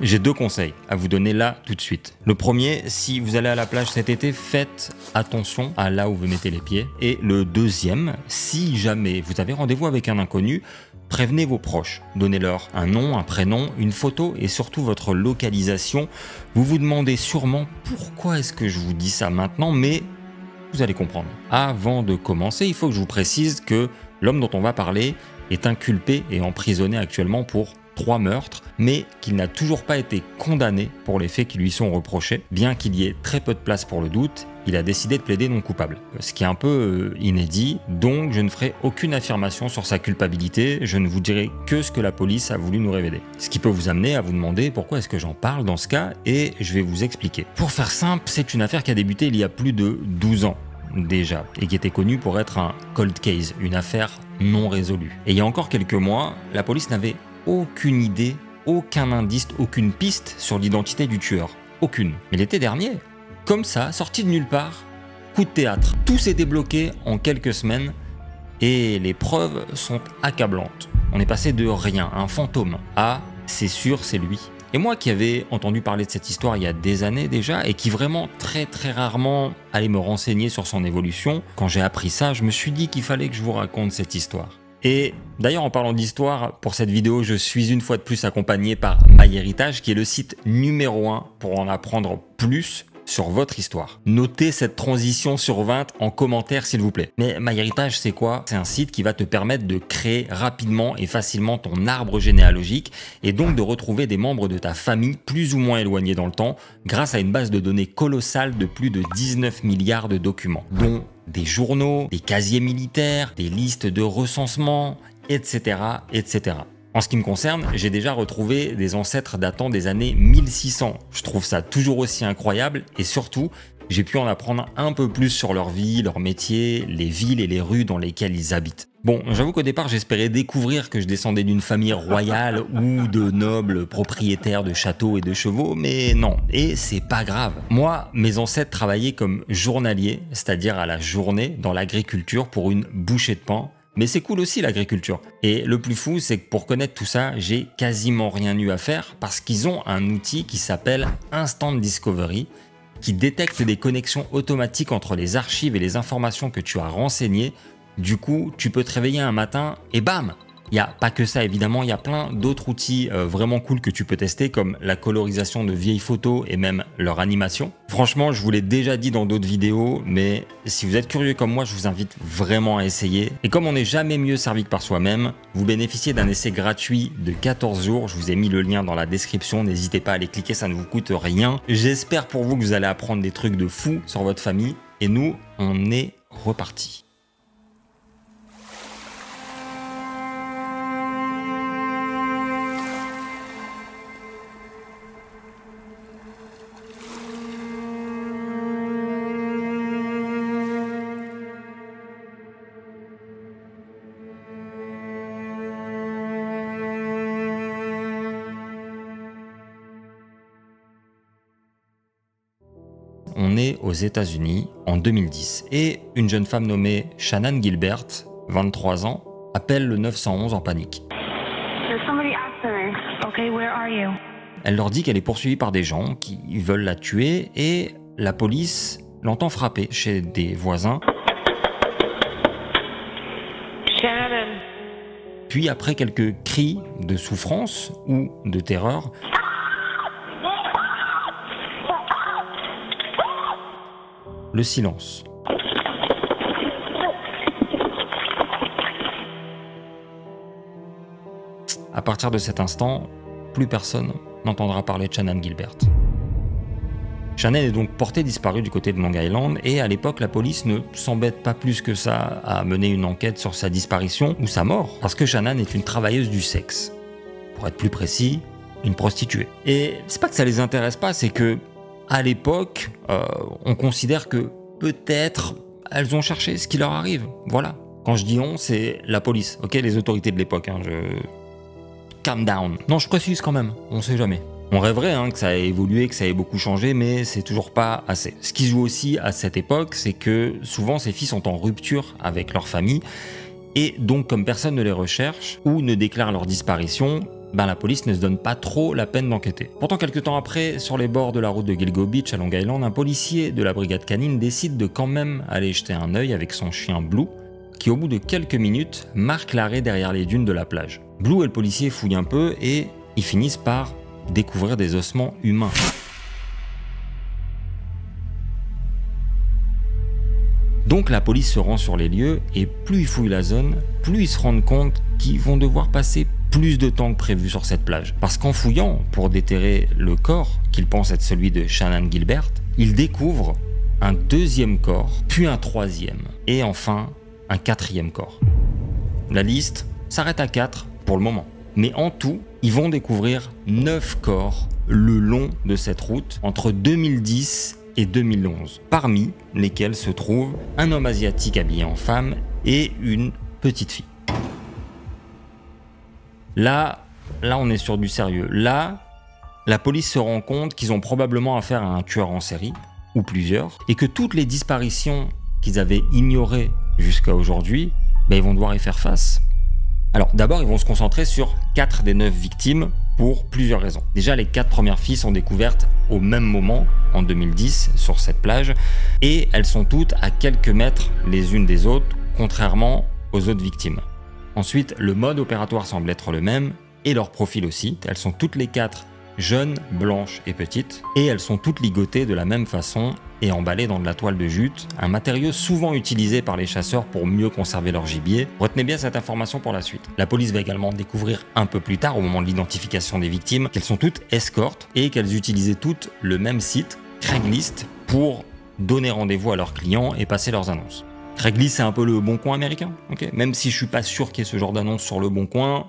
J'ai 2 conseils à vous donner là tout de suite. Le premier, si vous allez à la plage cet été, faites attention à là où vous mettez les pieds. Et le deuxième, si jamais vous avez rendez-vous avec un inconnu, prévenez vos proches. Donnez-leur un nom, un prénom, une photo et surtout votre localisation. Vous vous demandez sûrement pourquoi est-ce que je vous dis ça maintenant, mais vous allez comprendre. Avant de commencer, il faut que je vous précise que l'homme dont on va parler est inculpé et emprisonné actuellement pour 3 meurtres, mais qu'il n'a toujours pas été condamné pour les faits qui lui sont reprochés. Bien qu'il y ait très peu de place pour le doute, il a décidé de plaider non coupable. Ce qui est un peu inédit, donc je ne ferai aucune affirmation sur sa culpabilité, je ne vous dirai que ce que la police a voulu nous révéler. Ce qui peut vous amener à vous demander pourquoi est-ce que j'en parle dans ce cas, et je vais vous expliquer. Pour faire simple, c'est une affaire qui a débuté il y a plus de 12 ans déjà, et qui était connue pour être un cold case, une affaire non résolue. Et il y a encore quelques mois, la police n'avait aucune idée, aucun indice, aucune piste sur l'identité du tueur. Aucune. Mais l'été dernier, comme ça, sorti de nulle part, coup de théâtre. Tout s'est débloqué en quelques semaines et les preuves sont accablantes. On est passé de rien, un fantôme, à c'est sûr, c'est lui. Et moi qui avais entendu parler de cette histoire il y a des années déjà et qui vraiment très rarement allait me renseigner sur son évolution, quand j'ai appris ça, je me suis dit qu'il fallait que je vous raconte cette histoire. Et d'ailleurs, en parlant d'histoire, pour cette vidéo, je suis une fois de plus accompagné par MyHéritage, qui est le site numéro 1 pour en apprendre plus sur votre histoire. Notez cette transition sur 20 en commentaire s'il vous plaît. Mais MyHéritage, c'est quoi? C'est un site qui va te permettre de créer rapidement et facilement ton arbre généalogique et donc de retrouver des membres de ta famille plus ou moins éloignés dans le temps grâce à une base de données colossale de plus de 19 milliards de documents, dont des journaux, des casiers militaires, des listes de recensement, etc., etc. En ce qui me concerne, j'ai déjà retrouvé des ancêtres datant des années 1600. Je trouve ça toujours aussi incroyable et surtout, j'ai pu en apprendre un peu plus sur leur vie, leur métier, les villes et les rues dans lesquelles ils habitent. Bon, j'avoue qu'au départ, j'espérais découvrir que je descendais d'une famille royale ou de nobles propriétaires de châteaux et de chevaux, mais non, et c'est pas grave. Moi, mes ancêtres travaillaient comme journaliers, c'est-à-dire à la journée dans l'agriculture pour une bouchée de pain. Mais c'est cool aussi l'agriculture. Et le plus fou, c'est que pour connaître tout ça, j'ai quasiment rien eu à faire parce qu'ils ont un outil qui s'appelle Instant Discovery, qui détecte des connexions automatiques entre les archives et les informations que tu as renseignées. Du coup, tu peux te réveiller un matin et bam! Il n'y a pas que ça évidemment, il y a plein d'autres outils vraiment cool que tu peux tester comme la colorisation de vieilles photos et même leur animation. Franchement, je vous l'ai déjà dit dans d'autres vidéos, mais si vous êtes curieux comme moi, je vous invite vraiment à essayer. Et comme on n'est jamais mieux servi que par soi-même, vous bénéficiez d'un essai gratuit de 14 jours. Je vous ai mis le lien dans la description, n'hésitez pas à aller cliquer, ça ne vous coûte rien. J'espère pour vous que vous allez apprendre des trucs de fou sur votre famille. Et nous, on est reparti. On est aux États-Unis en 2010 et une jeune femme nommée Shannan Gilbert, 23 ans, appelle le 911 en panique. Elle leur dit qu'elle est poursuivie par des gens qui veulent la tuer et la police l'entend frapper chez des voisins. Shannon. Puis après quelques cris de souffrance ou de terreur, le silence. À partir de cet instant, plus personne n'entendra parler de Shannan Gilbert. Shannan est donc portée disparue du côté de Long Island et à l'époque la police ne s'embête pas plus que ça à mener une enquête sur sa disparition ou sa mort parce que Shannan est une travailleuse du sexe. Pour être plus précis, une prostituée. Et c'est pas que ça les intéresse pas, c'est que à l'époque, on considère que peut-être elles ont cherché ce qui leur arrive. Voilà. Quand je dis on, c'est la police, ok, les autorités de l'époque. Calm down. Non, je précise quand même, on sait jamais. On rêverait que ça ait évolué, que ça ait beaucoup changé, mais c'est toujours pas assez. Ce qui se joue aussi à cette époque, c'est que souvent ces filles sont en rupture avec leur famille, et donc comme personne ne les recherche ou ne déclare leur disparition, la police ne se donne pas trop la peine d'enquêter. Pourtant, quelques temps après, sur les bords de la route de Gilgo Beach à Long Island, un policier de la brigade canine décide de quand même aller jeter un œil avec son chien Blue, qui au bout de quelques minutes marque l'arrêt derrière les dunes de la plage. Blue et le policier fouillent un peu et ils finissent par découvrir des ossements humains. Donc la police se rend sur les lieux et plus ils fouillent la zone, plus ils se rendent compte qu'ils vont devoir passer plus de temps que prévu sur cette plage. Parce qu'en fouillant pour déterrer le corps qu'ils pensent être celui de Shannan Gilbert, ils découvrent un deuxième corps, puis un troisième, et enfin un quatrième corps. La liste s'arrête à 4 pour le moment. Mais en tout, ils vont découvrir 9 corps le long de cette route entre 2010 et 2011, parmi lesquels se trouve un homme asiatique habillé en femme et une petite fille. Là, on est sur du sérieux. Là, la police se rend compte qu'ils ont probablement affaire à un tueur en série, ou plusieurs, et que toutes les disparitions qu'ils avaient ignorées jusqu'à aujourd'hui, ils vont devoir y faire face. Alors d'abord, ils vont se concentrer sur 4 des 9 victimes pour plusieurs raisons. Déjà, les 4 premières filles sont découvertes au même moment, en 2010, sur cette plage, et elles sont toutes à quelques mètres les unes des autres, contrairement aux autres victimes. Ensuite, le mode opératoire semble être le même, et leur profil aussi. Elles sont toutes les 4 jeunes, blanches et petites, et elles sont toutes ligotées de la même façon et emballées dans de la toile de jute, un matériau souvent utilisé par les chasseurs pour mieux conserver leur gibier. Retenez bien cette information pour la suite. La police va également découvrir un peu plus tard, au moment de l'identification des victimes, qu'elles sont toutes escortes et qu'elles utilisaient toutes le même site, Craigslist, pour donner rendez-vous à leurs clients et passer leurs annonces. Craigslist, c'est un peu le Bon Coin américain, okay. Même si je suis pas sûr qu'il y ait ce genre d'annonce sur le Bon Coin,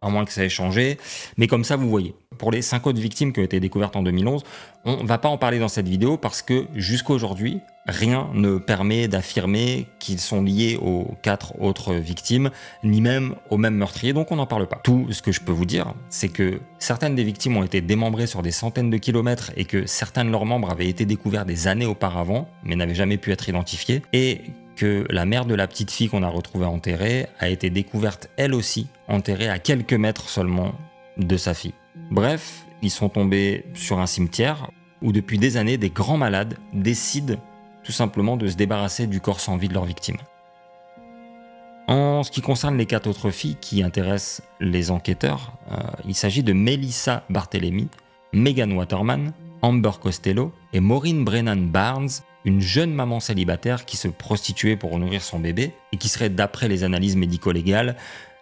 à moins que ça ait changé. Mais comme ça, vous voyez. Pour les 5 autres victimes qui ont été découvertes en 2011, on va pas en parler dans cette vidéo parce que jusqu'à aujourd'hui, rien ne permet d'affirmer qu'ils sont liés aux 4 autres victimes, ni même au même meurtrier, donc on n'en parle pas. Tout ce que je peux vous dire, c'est que certaines des victimes ont été démembrées sur des centaines de kilomètres et que certains de leurs membres avaient été découverts des années auparavant, mais n'avaient jamais pu être identifiés, et que la mère de la petite fille qu'on a retrouvée enterrée a été découverte elle aussi, enterrée à quelques mètres seulement de sa fille. Bref, ils sont tombés sur un cimetière où depuis des années, des grands malades décident tout simplement de se débarrasser du corps sans vie de leurs victimes. En ce qui concerne les 4 autres filles qui intéressent les enquêteurs, il s'agit de Melissa Barthelemy, Megan Waterman, Amber Costello et Maureen Brennan Barnes, une jeune maman célibataire qui se prostituait pour nourrir son bébé et qui serait, d'après les analyses médico-légales,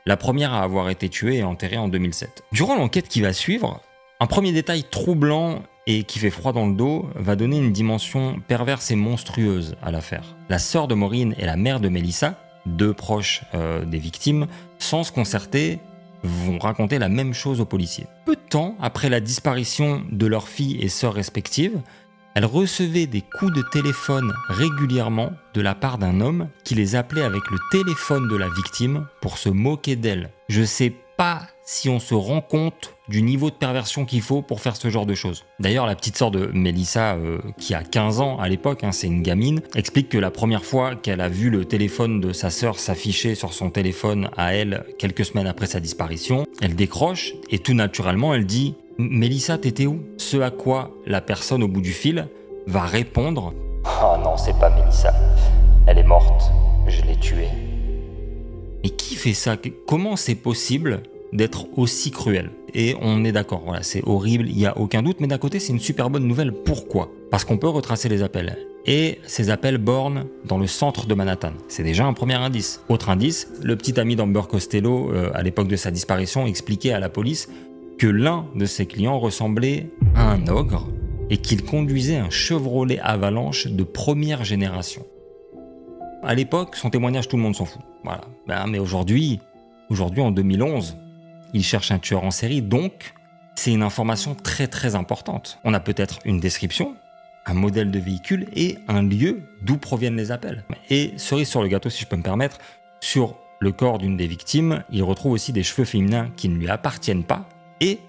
la première à avoir été tuée et enterrée en 2007. Durant l'enquête qui va suivre, un premier détail troublant et qui fait froid dans le dos va donner une dimension perverse et monstrueuse à l'affaire. La sœur de Maureen et la mère de Melissa, 2 proches des victimes, sans se concerter, vont raconter la même chose aux policiers. Peu de temps après la disparition de leurs filles et sœurs respectives, elles recevaient des coups de téléphone régulièrement de la part d'un homme qui les appelait avec le téléphone de la victime pour se moquer d'elle. Je sais pas si on se rend compte du niveau de perversion qu'il faut pour faire ce genre de choses. D'ailleurs, la petite sœur de Melissa, qui a 15 ans à l'époque, c'est une gamine, explique que la première fois qu'elle a vu le téléphone de sa sœur s'afficher sur son téléphone à elle quelques semaines après sa disparition, elle décroche et tout naturellement elle dit « Melissa, t'étais où ?» Ce à quoi la personne au bout du fil va répondre « Oh non, c'est pas Melissa, elle est morte, je l'ai tuée. » Mais qui fait ça? Comment c'est possible d'être aussi cruel? Et on est d'accord, voilà, c'est horrible, il n'y a aucun doute, mais d'un côté c'est une super bonne nouvelle. Pourquoi? Parce qu'on peut retracer les appels. Et ces appels bornent dans le centre de Manhattan. C'est déjà un premier indice. Autre indice, le petit ami d'Amber Costello, à l'époque de sa disparition, expliquait à la police que l'un de ses clients ressemblait à un ogre et qu'il conduisait un Chevrolet Avalanche de première génération. À l'époque, son témoignage, tout le monde s'en fout. Voilà. Mais aujourd'hui, en 2011, il cherche un tueur en série, donc c'est une information très très importante. On a peut-être une description, un modèle de véhicule et un lieu d'où proviennent les appels. Et cerise sur le gâteau, si je peux me permettre, sur le corps d'une des victimes, il retrouve aussi des cheveux féminins qui ne lui appartiennent pas et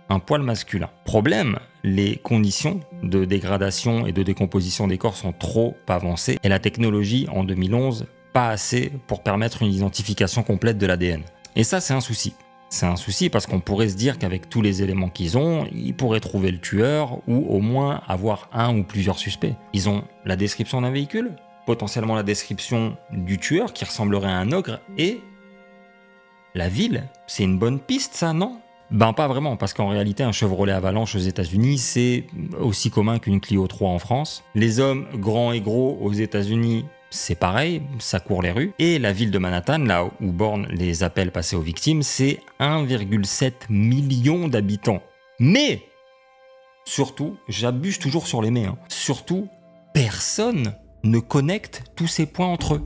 un poil masculin. Problème, les conditions de dégradation et de décomposition des corps sont trop avancées et la technologie en 2011, pas assez pour permettre une identification complète de l'ADN. Et ça, c'est un souci. C'est un souci parce qu'on pourrait se dire qu'avec tous les éléments qu'ils ont, ils pourraient trouver le tueur ou au moins avoir un ou plusieurs suspects. Ils ont la description d'un véhicule, potentiellement la description du tueur qui ressemblerait à un ogre et la ville. C'est une bonne piste ça, non? Ben pas vraiment, parce qu'en réalité un Chevrolet Avalanche aux États-Unis c'est aussi commun qu'une Clio 3 en France. Les hommes grands et gros aux États-Unis, c'est pareil, ça court les rues. Et la ville de Manhattan, là où bornent les appels passés aux victimes, c'est 1,7 million d'habitants. Mais, surtout, j'abuse toujours sur les mais, surtout, personne ne connecte tous ces points entre eux.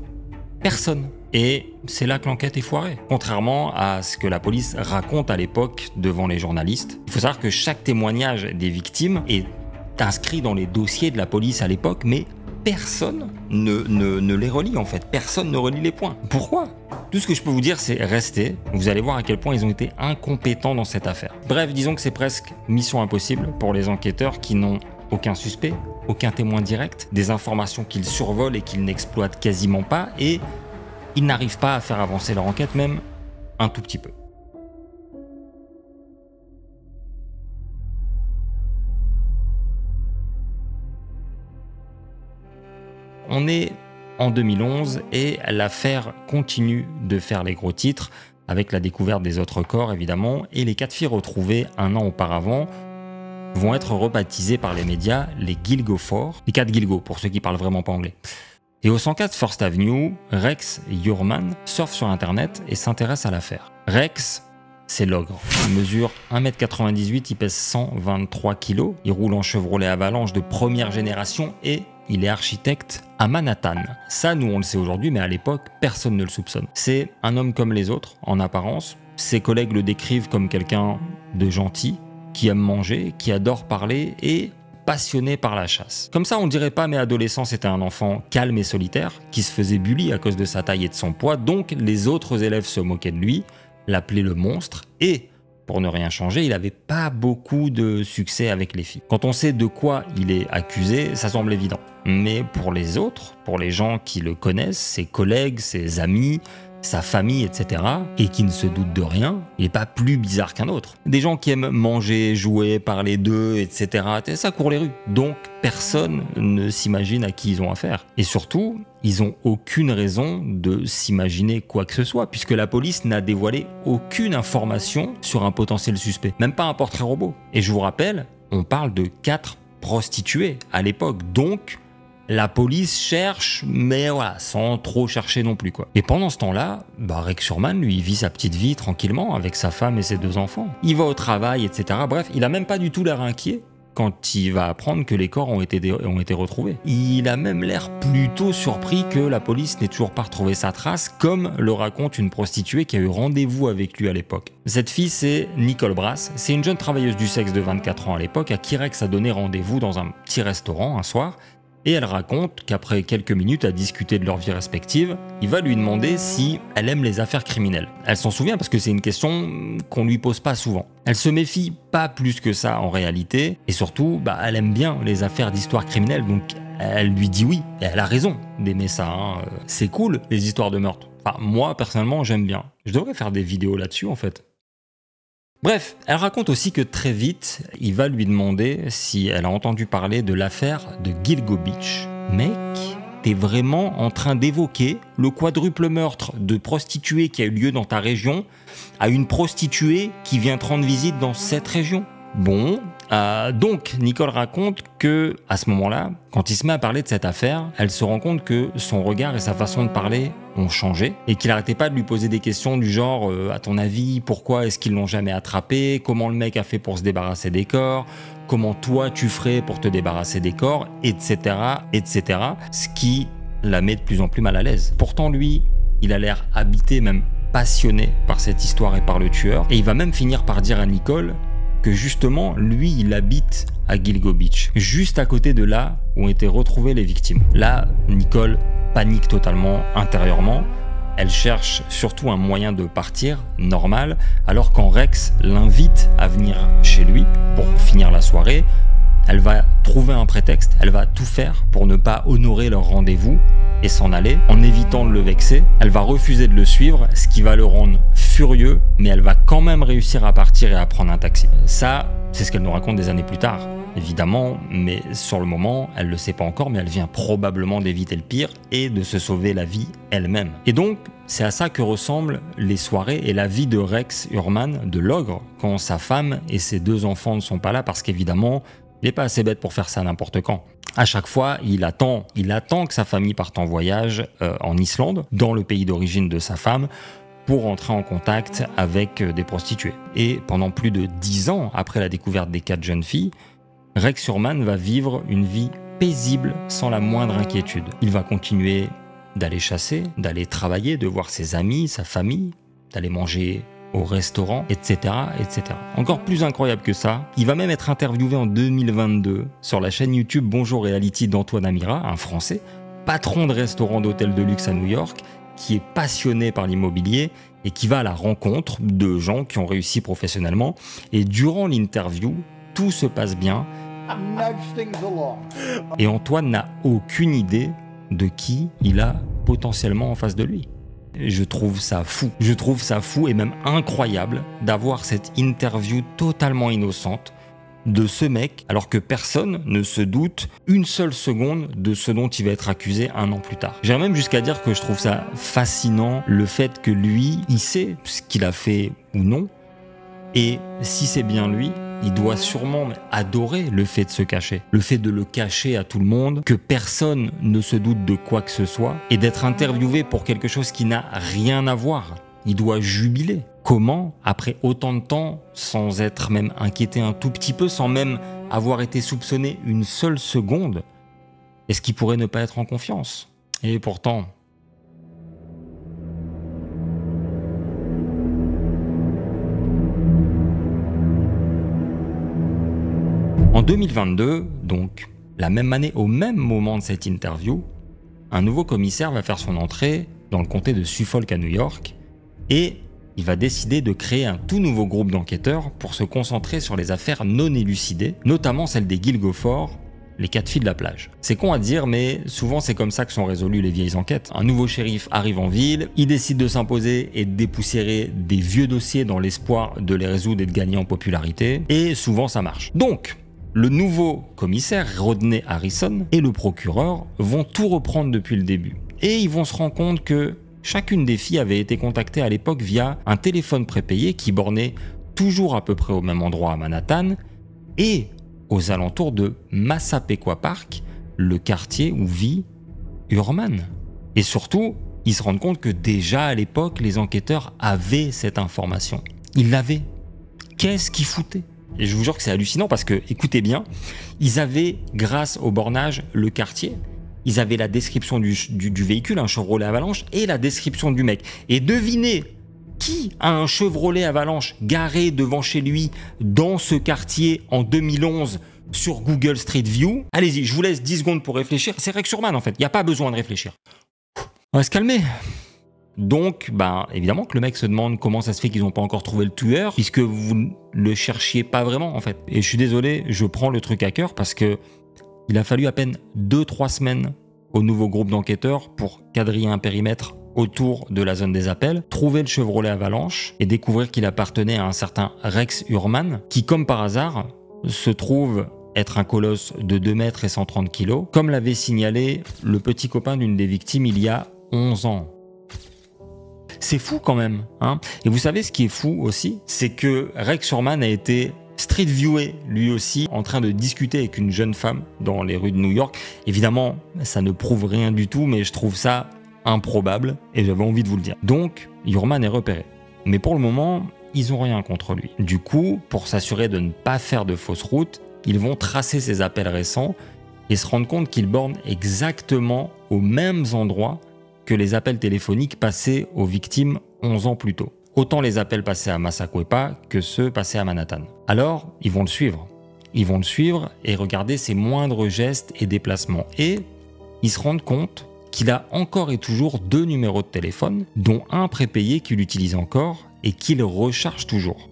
Personne. Et c'est là que l'enquête est foirée. Contrairement à ce que la police raconte à l'époque devant les journalistes, il faut savoir que chaque témoignage des victimes est inscrit dans les dossiers de la police à l'époque, mais personne ne les relie en fait. Personne ne relie les points. Pourquoi? Tout ce que je peux vous dire, c'est rester. Vous allez voir à quel point ils ont été incompétents dans cette affaire. Bref, disons que c'est presque mission impossible pour les enquêteurs qui n'ont aucun suspect, aucun témoin direct, des informations qu'ils survolent et qu'ils n'exploitent quasiment pas, et ils n'arrivent pas à faire avancer leur enquête, même un tout petit peu. On est en 2011 et l'affaire continue de faire les gros titres avec la découverte des autres corps évidemment, et les 4 filles retrouvées un an auparavant vont être rebaptisées par les médias les Gilgo 4, les 4 Gilgo pour ceux qui parlent vraiment pas anglais. Et au 104 First Avenue, Rex Heuermann surfe sur internet et s'intéresse à l'affaire. Rex, c'est l'ogre. Il mesure 1,98 m, il pèse 123 kg, il roule en Chevrolet Avalanche de première génération et il est architecte à Manhattan. Ça, nous, on le sait aujourd'hui, mais à l'époque, personne ne le soupçonne. C'est un homme comme les autres, en apparence. Ses collègues le décrivent comme quelqu'un de gentil, qui aime manger, qui adore parler et passionné par la chasse. Comme ça, on dirait pas, mais adolescent, c'était un enfant calme et solitaire, qui se faisait bully à cause de sa taille et de son poids, donc les autres élèves se moquaient de lui, l'appelaient le monstre, et pour ne rien changer, il n'avait pas beaucoup de succès avec les filles. Quand on sait de quoi il est accusé, ça semble évident. Mais pour les autres, pour les gens qui le connaissent, ses collègues, ses amis, sa famille, etc., et qui ne se doutent de rien, il n'est pas plus bizarre qu'un autre. Des gens qui aiment manger, jouer, parler d'eux, etc., ça court les rues. Donc personne ne s'imagine à qui ils ont affaire. Et surtout, ils n'ont aucune raison de s'imaginer quoi que ce soit, puisque la police n'a dévoilé aucune information sur un potentiel suspect, même pas un portrait robot. Et je vous rappelle, on parle de 4 prostituées à l'époque, donc la police cherche, mais voilà, sans trop chercher non plus, quoi. Et pendant ce temps-là, Rex Heuermann, lui, il vit sa petite vie tranquillement avec sa femme et ses 2 enfants. Il va au travail, etc. Bref, il a même pas du tout l'air inquiet quand il va apprendre que les corps ont été retrouvés. Il a même l'air plutôt surpris que la police n'ait toujours pas retrouvé sa trace, comme le raconte une prostituée qui a eu rendez-vous avec lui à l'époque. Cette fille, c'est Nicole Brass. C'est une jeune travailleuse du sexe de 24 ans à l'époque, à qui Rex a donné rendez-vous dans un petit restaurant un soir. Et elle raconte qu'après quelques minutes à discuter de leur vie respective, il va lui demander si elle aime les affaires criminelles. Elle s'en souvient parce que c'est une question qu'on lui pose pas souvent. Elle se méfie pas plus que ça en réalité, et surtout, elle aime bien les affaires d'histoire criminelle, donc elle lui dit oui, et elle a raison d'aimer ça. C'est cool, les histoires de meurtre. Enfin, moi, personnellement, j'aime bien. Je devrais faire des vidéos là-dessus, en fait. Bref, elle raconte aussi que très vite, il va lui demander si elle a entendu parler de l'affaire de Gilgo Beach. Mec, t'es vraiment en train d'évoquer le quadruple meurtre de prostituées qui a eu lieu dans ta région à une prostituée qui vient te rendre visite dans cette région? Bon, donc Nicole raconte que à ce moment-là, quand il se met à parler de cette affaire, elle se rend compte que son regard et sa façon de parler ont changé et qu'il n'arrêtait pas de lui poser des questions du genre à ton avis, pourquoi est-ce qu'ils l'ont jamais attrapé, comment le mec a fait pour se débarrasser des corps, comment toi tu ferais pour te débarrasser des corps, etc., etc. Ce qui la met de plus en plus mal à l'aise. Pourtant lui, il a l'air habité, même passionné par cette histoire et par le tueur, et il va même finir par dire à Nicole que justement, lui, il habite à Gilgo Beach, juste à côté de là où ont été retrouvées les victimes. Là, Nicole panique totalement intérieurement. Elle cherche surtout un moyen de partir normal, alors quand Rex l'invite à venir chez lui pour finir la soirée, Elle va trouver un prétexte, elle va tout faire pour ne pas honorer leur rendez-vous et s'en aller en évitant de le vexer. Elle va refuser de le suivre, ce qui va le rendre furieux, mais elle va quand même réussir à partir et à prendre un taxi. Ça, c'est ce qu'elle nous raconte des années plus tard, évidemment, mais sur le moment, elle ne le sait pas encore, mais elle vient probablement d'éviter le pire et de se sauver la vie elle-même. Et donc, c'est à ça que ressemblent les soirées et la vie de Rex Hurman, de l'ogre, quand sa femme et ses 2 enfants ne sont pas là, parce qu'évidemment, il n'est pas assez bête pour faire ça n'importe quand. À chaque fois, il attend que sa famille parte en voyage en Islande, dans le pays d'origine de sa femme, pour entrer en contact avec des prostituées. Et pendant plus de 10 ans après la découverte des 4 jeunes filles, Rex Hurman va vivre une vie paisible sans la moindre inquiétude. Il va continuer d'aller chasser, d'aller travailler, de voir ses amis, sa famille, d'aller manger au restaurant, etc., etc. Encore plus incroyable que ça, il va même être interviewé en 2022 sur la chaîne YouTube Bonjour Reality d'Antoine Amira, un Français, patron de restaurant d'hôtel de luxe à New York, qui est passionné par l'immobilier et qui va à la rencontre de gens qui ont réussi professionnellement. Et durant l'interview, tout se passe bien. Et Antoine n'a aucune idée de qui il a potentiellement en face de lui. Je trouve ça fou. Je trouve ça fou et même incroyable d'avoir cette interview totalement innocente de ce mec, alors que personne ne se doute une seule seconde de ce dont il va être accusé 1 an plus tard. J'irais même jusqu'à dire que je trouve ça fascinant, le fait que lui, il sait ce qu'il a fait ou non, et si c'est bien lui, il doit sûrement adorer le fait de se cacher, le fait de le cacher à tout le monde, que personne ne se doute de quoi que ce soit, et d'être interviewé pour quelque chose qui n'a rien à voir. Il doit jubiler. Comment, après autant de temps, sans être même inquiété un tout petit peu, sans même avoir été soupçonné une seule seconde, est-ce qu'il pourrait ne pas être en confiance? Et pourtant... En 2022, donc la même année, au même moment de cette interview, un nouveau commissaire va faire son entrée dans le comté de Suffolk à New York et il va décider de créer un tout nouveau groupe d'enquêteurs pour se concentrer sur les affaires non élucidées, notamment celle des Guilford, les 4 filles de la plage. C'est con à dire, mais souvent c'est comme ça que sont résolues les vieilles enquêtes. Un nouveau shérif arrive en ville, il décide de s'imposer et de dépoussiérer des vieux dossiers dans l'espoir de les résoudre et de gagner en popularité, et souvent ça marche. Donc, le nouveau commissaire, Rodney Harrison, et le procureur vont tout reprendre depuis le début. Et ils vont se rendre compte que chacune des filles avait été contactée à l'époque via un téléphone prépayé qui bornait toujours à peu près au même endroit à Manhattan et aux alentours de Massapequa Park, le quartier où vit Hurman. Et surtout, ils se rendent compte que déjà à l'époque, les enquêteurs avaient cette information. Ils l'avaient. Qu'est-ce qu'ils foutaient ? Et je vous jure que c'est hallucinant parce que, écoutez bien, ils avaient, grâce au bornage, le quartier, ils avaient la description du véhicule, un Chevrolet Avalanche, et la description du mec. Et devinez qui a un Chevrolet Avalanche garé devant chez lui dans ce quartier en 2011 sur Google Street View? Allez-y, je vous laisse 10 secondes pour réfléchir. C'est Rex Hurman en fait, il n'y a pas besoin de réfléchir. On va se calmer. Donc, évidemment que le mec se demande comment ça se fait qu'ils n'ont pas encore trouvé le tueur, puisque vous ne le cherchiez pas vraiment en fait. Et je suis désolé, je prends le truc à cœur parce que il a fallu à peine 2-3 semaines au nouveau groupe d'enquêteurs pour quadriller un périmètre autour de la zone des appels, trouver le Chevrolet Avalanche et découvrir qu'il appartenait à un certain Rex Hurman, qui comme par hasard se trouve être un colosse de 2 mètres et 130 kilos, comme l'avait signalé le petit copain d'une des victimes il y a 11 ans. C'est fou quand même, hein. Et vous savez ce qui est fou aussi, c'est que Rex Hurman a été street viewé lui aussi en train de discuter avec une jeune femme dans les rues de New York. Évidemment, ça ne prouve rien du tout, mais je trouve ça improbable et j'avais envie de vous le dire. Donc, Hurman est repéré. Mais pour le moment, ils n'ont rien contre lui. Du coup, pour s'assurer de ne pas faire de fausses routes, ils vont tracer ses appels récents et se rendre compte qu'il borne exactement aux mêmes endroits que les appels téléphoniques passés aux victimes 11 ans plus tôt. Autant les appels passés à Massapequa que ceux passés à Manhattan. Alors, ils vont le suivre. Ils vont le suivre et regarder ses moindres gestes et déplacements. Et ils se rendent compte qu'il a encore et toujours 2 numéros de téléphone, dont un prépayé qu'il utilise encore et qu'il recharge toujours.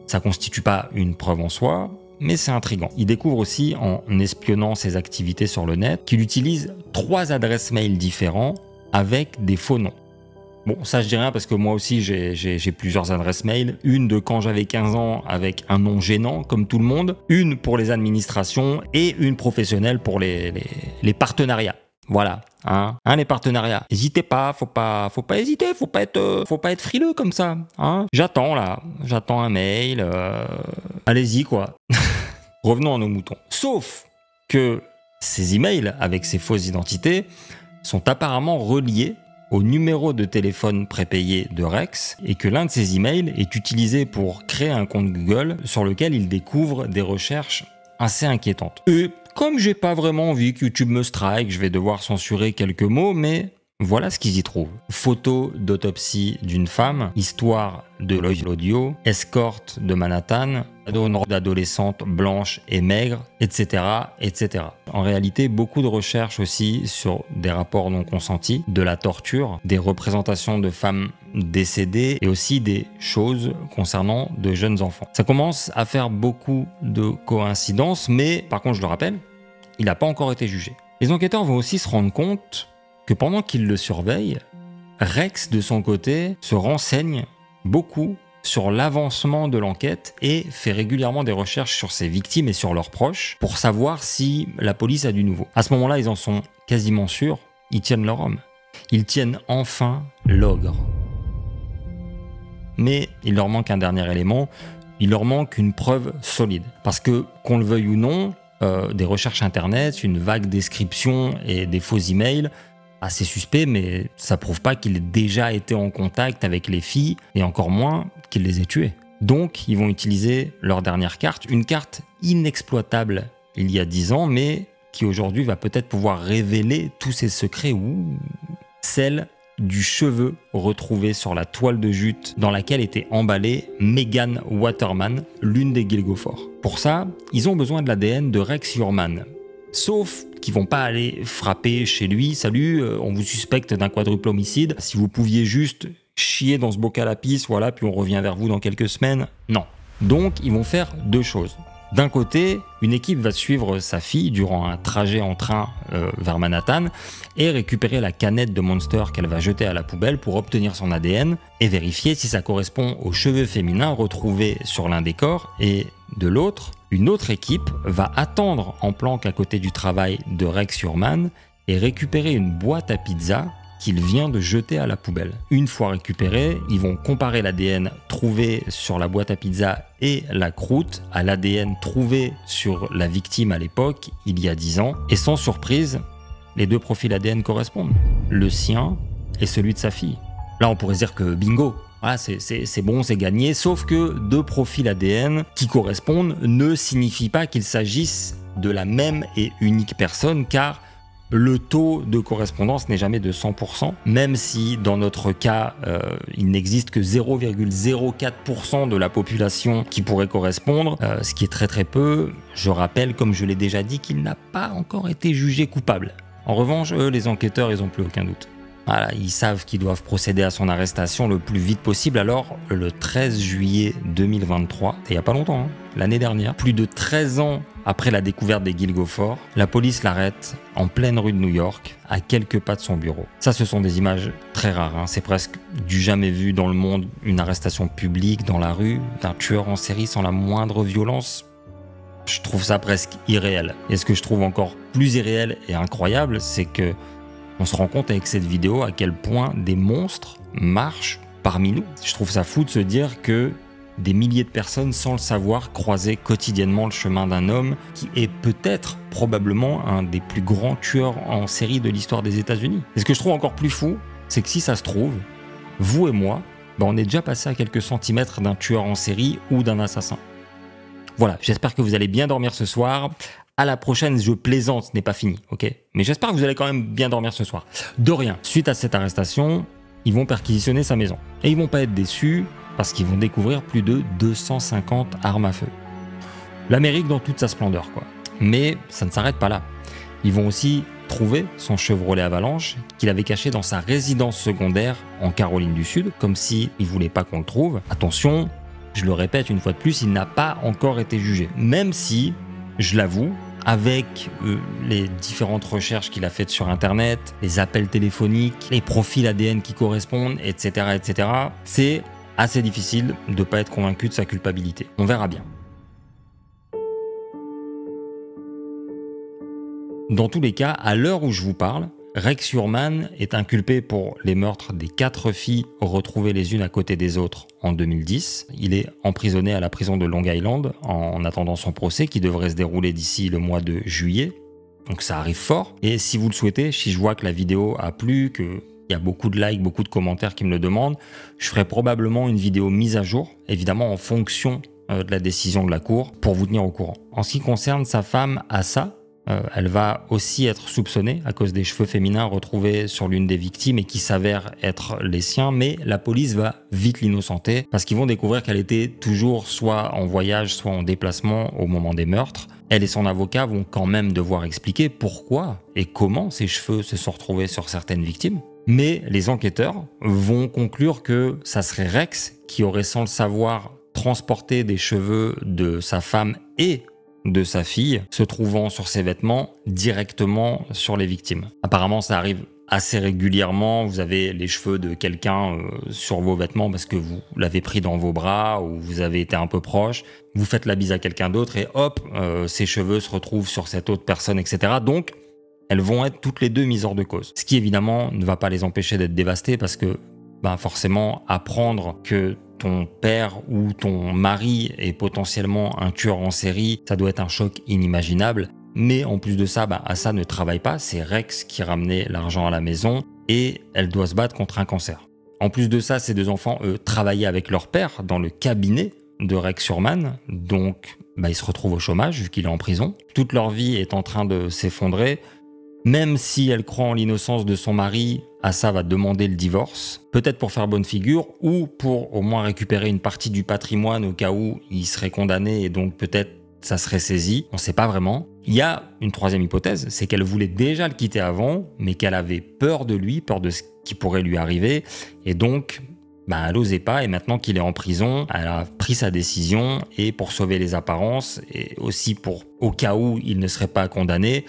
Ça ne constitue pas une preuve en soi, mais c'est intriguant. Ils découvrent aussi, en espionnant ses activités sur le net, qu'il utilise 3 adresses mail différents avec des faux noms. Bon, ça je dis rien parce que moi aussi j'ai plusieurs adresses mail. Une de quand j'avais 15 ans avec un nom gênant comme tout le monde. Une pour les administrations et une professionnelle pour les partenariats. Voilà, les partenariats. N'hésitez pas, faut pas hésiter, faut pas être frileux comme ça. J'attends un mail. Allez-y quoi. Revenons à nos moutons. Sauf que ces emails avec ces fausses identités sont apparemment reliés au numéro de téléphone prépayé de Rex et que l'un de ces emails est utilisé pour créer un compte Google sur lequel il découvre des recherches assez inquiétantes. Et comme j'ai pas vraiment envie que YouTube me strike, je vais devoir censurer quelques mots, mais voilà ce qu'ils y trouvent. Photo d'autopsie d'une femme, histoire de l'audio, escorte de Manhattan, d'adolescentes blanches et maigres, etc., etc. En réalité, beaucoup de recherches aussi sur des rapports non consentis, de la torture, des représentations de femmes décédées et aussi des choses concernant de jeunes enfants. Ça commence à faire beaucoup de coïncidences, mais par contre, je le rappelle, il n'a pas encore été jugé. Les enquêteurs vont aussi se rendre compte que pendant qu'ils le surveillent, Rex, de son côté, se renseigne beaucoup sur l'avancement de l'enquête et fait régulièrement des recherches sur ses victimes et sur leurs proches pour savoir si la police a du nouveau. À ce moment-là, ils en sont quasiment sûrs, ils tiennent leur homme. Ils tiennent enfin l'ogre. Mais il leur manque un dernier élément, il leur manque une preuve solide. Parce que, qu'on le veuille ou non, des recherches internet, une vague description et des faux emails, assez suspect, mais ça prouve pas qu'il ait déjà été en contact avec les filles, et encore moins qu'il les ait tuées. Donc, ils vont utiliser leur dernière carte, une carte inexploitable il y a 10 ans, mais qui aujourd'hui va peut-être pouvoir révéler tous ses secrets, celle du cheveu retrouvé sur la toile de jute dans laquelle était emballée Megan Waterman, l'une des Gilgofort. Pour ça, ils ont besoin de l'ADN de Rex Heuermann. Sauf qu'ils vont pas aller frapper chez lui. Salut, on vous suspecte d'un quadruple homicide. Si vous pouviez juste chier dans ce bocal à pisse, voilà, puis on revient vers vous dans quelques semaines. Non. Donc, ils vont faire 2 choses. D'un côté, une équipe va suivre sa fille durant un trajet en train vers Manhattan et récupérer la canette de Monster qu'elle va jeter à la poubelle pour obtenir son ADN et vérifier si ça correspond aux cheveux féminins retrouvés sur l'un des corps. Et de l'autre, une autre équipe va attendre en planque à côté du travail de Rex Heuermann et récupérer une boîte à pizza qu'il vient de jeter à la poubelle. Une fois récupéré, ils vont comparer l'ADN trouvé sur la boîte à pizza et la croûte à l'ADN trouvé sur la victime à l'époque, il y a 10 ans. Et sans surprise, les 2 profils ADN correspondent. Le sien et celui de sa fille. Là, on pourrait se dire que bingo, voilà, c'est bon, c'est gagné. Sauf que 2 profils ADN qui correspondent ne signifient pas qu'il s'agisse de la même et unique personne, car le taux de correspondance n'est jamais de 100%, même si dans notre cas, il n'existe que 0,04% de la population qui pourrait correspondre, ce qui est très très peu. Je rappelle, comme je l'ai déjà dit, qu'il n'a pas encore été jugé coupable. En revanche, eux, les enquêteurs, ils n'ont plus aucun doute. Voilà, ils savent qu'ils doivent procéder à son arrestation le plus vite possible. Alors, le 13 juillet 2023, il n'y a pas longtemps, l'année dernière, plus de 13 ans après la découverte des Gilgofort, la police l'arrête en pleine rue de New York, à quelques pas de son bureau. Ça, ce sont des images très rares. C'est presque du jamais vu dans le monde, une arrestation publique dans la rue d'un tueur en série sans la moindre violence. Je trouve ça presque irréel. Et ce que je trouve encore plus irréel et incroyable, c'est que on se rend compte avec cette vidéo à quel point des monstres marchent parmi nous. Je trouve ça fou de se dire que des milliers de personnes, sans le savoir, croisaient quotidiennement le chemin d'un homme qui est peut-être, probablement, un des plus grands tueurs en série de l'histoire des États-Unis. Et ce que je trouve encore plus fou, c'est que si ça se trouve, vous et moi, on est déjà passé à quelques centimètres d'un tueur en série ou d'un assassin. Voilà, j'espère que vous allez bien dormir ce soir. À la prochaine, je plaisante, ce n'est pas fini, ok? Mais j'espère que vous allez quand même bien dormir ce soir. De rien, suite à cette arrestation, ils vont perquisitionner sa maison. Et ils vont pas être déçus parce qu'ils vont découvrir plus de 250 armes à feu. L'Amérique dans toute sa splendeur, quoi. Mais ça ne s'arrête pas là. Ils vont aussi trouver son Chevrolet Avalanche qu'il avait caché dans sa résidence secondaire en Caroline du Sud, comme s'il ne voulait pas qu'on le trouve. Attention, je le répète une fois de plus, il n'a pas encore été jugé. Même si, je l'avoue, avec les différentes recherches qu'il a faites sur Internet, les appels téléphoniques, les profils ADN qui correspondent, etc., c'est assez difficile de ne pas être convaincu de sa culpabilité. On verra bien. Dans tous les cas, à l'heure où je vous parle, Rex Hurman est inculpé pour les meurtres des 4 filles retrouvées les unes à côté des autres en 2010. Il est emprisonné à la prison de Long Island en attendant son procès qui devrait se dérouler d'ici le mois de juillet. Donc ça arrive fort. Et si vous le souhaitez, si je vois que la vidéo a plu, qu'il y a beaucoup de likes, beaucoup de commentaires qui me le demandent, je ferai probablement une vidéo mise à jour, évidemment en fonction de la décision de la cour, pour vous tenir au courant. En ce qui concerne sa femme, Asa, elle va aussi être soupçonnée à cause des cheveux féminins retrouvés sur l'une des victimes et qui s'avèrent être les siens, mais la police va vite l'innocenter parce qu'ils vont découvrir qu'elle était toujours soit en voyage, soit en déplacement au moment des meurtres. Elle et son avocat vont quand même devoir expliquer pourquoi et comment ces cheveux se sont retrouvés sur certaines victimes. Mais les enquêteurs vont conclure que ça serait Rex qui aurait, sans le savoir, transporté des cheveux de sa femme et de sa fille se trouvant sur ses vêtements directement sur les victimes. Apparemment, ça arrive assez régulièrement. Vous avez les cheveux de quelqu'un sur vos vêtements parce que vous l'avez pris dans vos bras ou vous avez été un peu proche. Vous faites la bise à quelqu'un d'autre et hop, ses cheveux se retrouvent sur cette autre personne, etc. Donc, elles vont être toutes les deux mises hors de cause. Ce qui, évidemment, ne va pas les empêcher d'être dévastées parce que, forcément, apprendre que ton père ou ton mari est potentiellement un tueur en série, ça doit être un choc inimaginable. Mais en plus de ça, Asa ne travaille pas, c'est Rex qui ramenait l'argent à la maison et elle doit se battre contre un cancer. En plus de ça, ces deux enfants, eux, travaillaient avec leur père dans le cabinet de Rex Hurman, donc ils se retrouvent au chômage vu qu'il est en prison. Toute leur vie est en train de s'effondrer. Même si elle croit en l'innocence de son mari, Asa va demander le divorce, peut-être pour faire bonne figure ou pour au moins récupérer une partie du patrimoine au cas où il serait condamné et donc peut-être ça serait saisi. On ne sait pas vraiment. Il y a une troisième hypothèse, c'est qu'elle voulait déjà le quitter avant, mais qu'elle avait peur de lui, peur de ce qui pourrait lui arriver et donc elle n'osait pas et maintenant qu'il est en prison, elle a pris sa décision et pour sauver les apparences et aussi pour au cas où il ne serait pas condamné,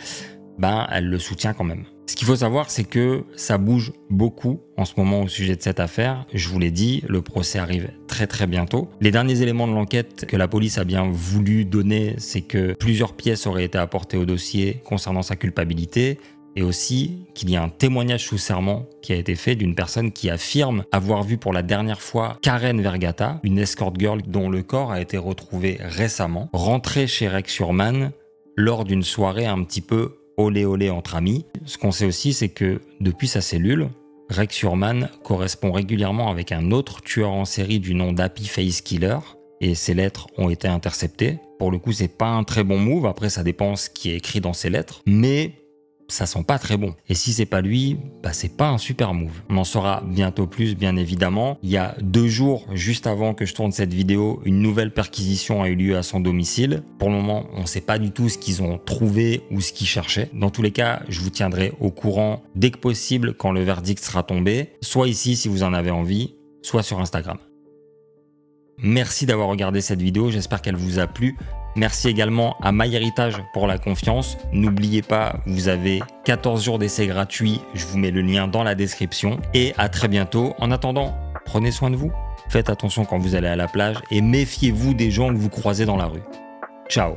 elle le soutient quand même. Ce qu'il faut savoir, c'est que ça bouge beaucoup en ce moment au sujet de cette affaire. Je vous l'ai dit, le procès arrive très très bientôt. Les derniers éléments de l'enquête que la police a bien voulu donner, c'est que plusieurs pièces auraient été apportées au dossier concernant sa culpabilité et aussi qu'il y a un témoignage sous serment qui a été fait d'une personne qui affirme avoir vu pour la dernière fois Karen Vergata, une escort girl dont le corps a été retrouvé récemment, rentrer chez Rex Hurman lors d'une soirée un petit peu olé olé entre amis. Ce qu'on sait aussi, c'est que depuis sa cellule, Rex Hurman correspond régulièrement avec un autre tueur en série du nom d'Happy Face Killer et ses lettres ont été interceptées. Pour le coup, c'est pas un très bon move. Après, ça dépend ce qui est écrit dans ses lettres, mais ça sent pas très bon. Et si c'est pas lui, c'est pas un super move. On en saura bientôt plus, bien évidemment. Il y a 2 jours, juste avant que je tourne cette vidéo, une nouvelle perquisition a eu lieu à son domicile. Pour le moment, on sait pas du tout ce qu'ils ont trouvé ou ce qu'ils cherchaient. Dans tous les cas, je vous tiendrai au courant dès que possible quand le verdict sera tombé, soit ici si vous en avez envie, soit sur Instagram. Merci d'avoir regardé cette vidéo, j'espère qu'elle vous a plu. Merci également à MyHéritage pour la confiance. N'oubliez pas, vous avez 14 jours d'essai gratuit. Je vous mets le lien dans la description. Et à très bientôt. En attendant, prenez soin de vous. Faites attention quand vous allez à la plage et méfiez-vous des gens que vous croisez dans la rue. Ciao.